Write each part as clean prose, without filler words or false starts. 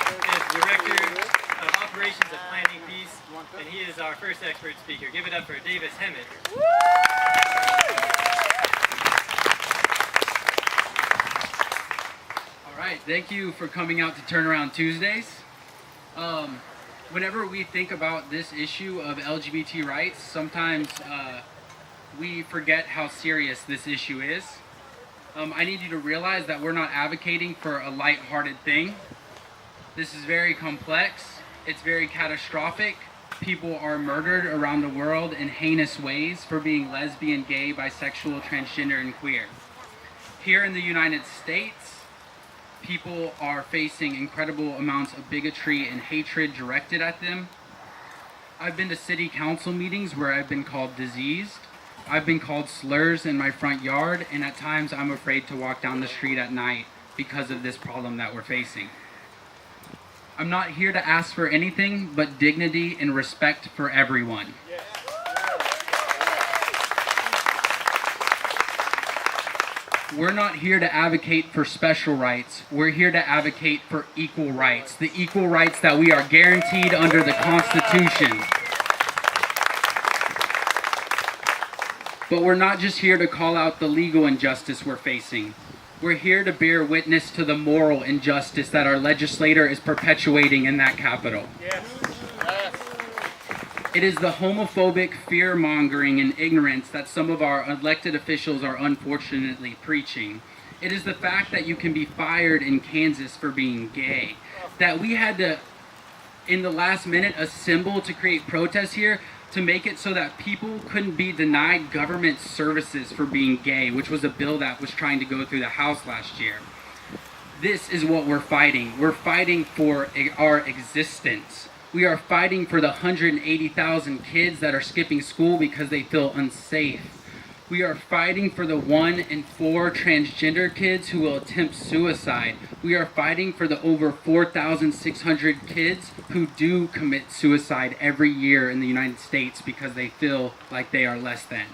is Director of Operations of Planning Peace, and he is our first expert speaker. Give it up for Hammet. All right, thank you for coming out to Turnaround Tuesdays. Whenever we think about this issue of LGBT rights, sometimes we forget how serious this issue is. I need you to realize that we're not advocating for a lighthearted thing. This is very complex. It's very catastrophic. People are murdered around the world in heinous ways for being lesbian, gay, bisexual, transgender, and queer. Here in the United States, people are facing incredible amounts of bigotry and hatred directed at them. I've been to city council meetings where I've been called diseased. I've been called slurs in my front yard, and at times I'm afraid to walk down the street at night because of this problem that we're facing. I'm not here to ask for anything but dignity and respect for everyone. We're not here to advocate for special rights. We're here to advocate for equal rights, the equal rights that we are guaranteed under the Constitution. But we're not just here to call out the legal injustice we're facing. We're here to bear witness to the moral injustice that our legislator is perpetuating in that Capitol. Yes. It is the homophobic fear-mongering and ignorance that some of our elected officials are unfortunately preaching. It is the fact that you can be fired in Kansas for being gay. That we had to, in the last minute, assemble to create protests here to make it so that people couldn't be denied government services for being gay, which was a bill that was trying to go through the House last year. This is what we're fighting. We're fighting for our existence. We are fighting for the 180,000 kids that are skipping school because they feel unsafe. We are fighting for the 1 in 4 transgender kids who will attempt suicide. We are fighting for the over 4,600 kids who do commit suicide every year in the United States because they feel like they are less than.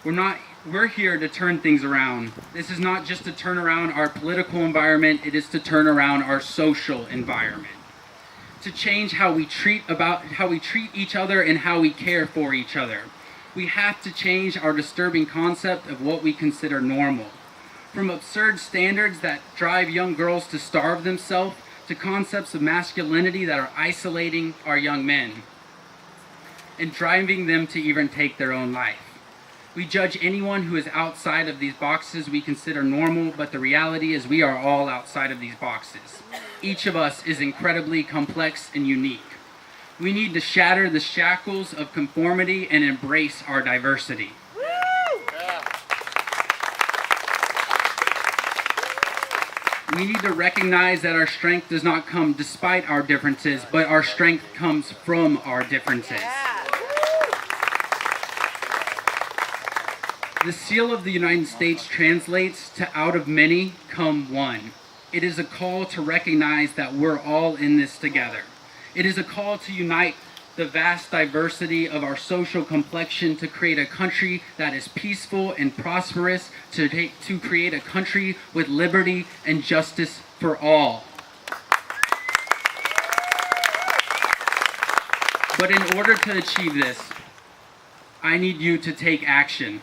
We're here to turn things around. This is not just to turn around our political environment, it is to turn around our social environment. To change how we treat each other and how we care for each other. We have to change our disturbing concept of what we consider normal. From absurd standards that drive young girls to starve themselves to concepts of masculinity that are isolating our young men and driving them to even take their own life. We judge anyone who is outside of these boxes we consider normal, but the reality is we are all outside of these boxes. Each of us is incredibly complex and unique. We need to shatter the shackles of conformity and embrace our diversity. We need to recognize that our strength does not come despite our differences, but our strength comes from our differences. The seal of the United States translates to out of many come one. It is a call to recognize that we're all in this together. It is a call to unite the vast diversity of our social complexion to create a country that is peaceful and prosperous, to create a country with liberty and justice for all. But in order to achieve this, I need you to take action.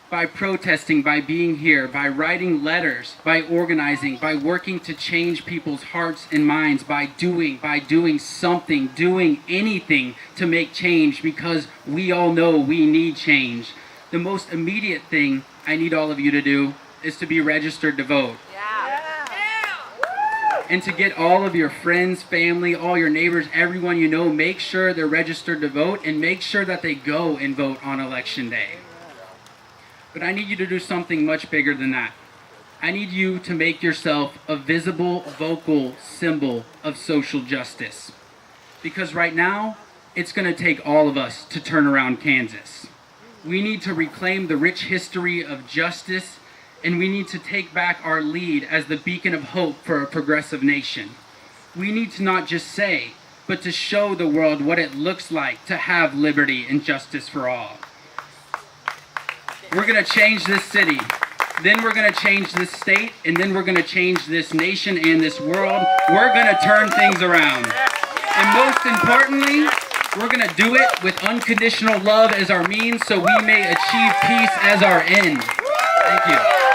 By protesting, by being here, by writing letters, by organizing, by working to change people's hearts and minds, by doing something, doing anything to make change, because we all know we need change. The most immediate thing I need all of you to do is to be registered to vote. And to get all of your friends, family, all your neighbors, everyone you know, make sure they're registered to vote and make sure that they go and vote on Election Day. But I need you to do something much bigger than that. I need you to make yourself a visible, vocal symbol of social justice. Because right now, it's going to take all of us to turn around Kansas. We need to reclaim the rich history of justice, and we need to take back our lead as the beacon of hope for a progressive nation. We need to not just say, but to show the world what it looks like to have liberty and justice for all. We're going to change this city. then we're going to change this state, and then we're going to change this nation and this world. We're going to turn things around. And most importantly, we're going to do it with unconditional love as our means so we may achieve peace as our end. Thank you.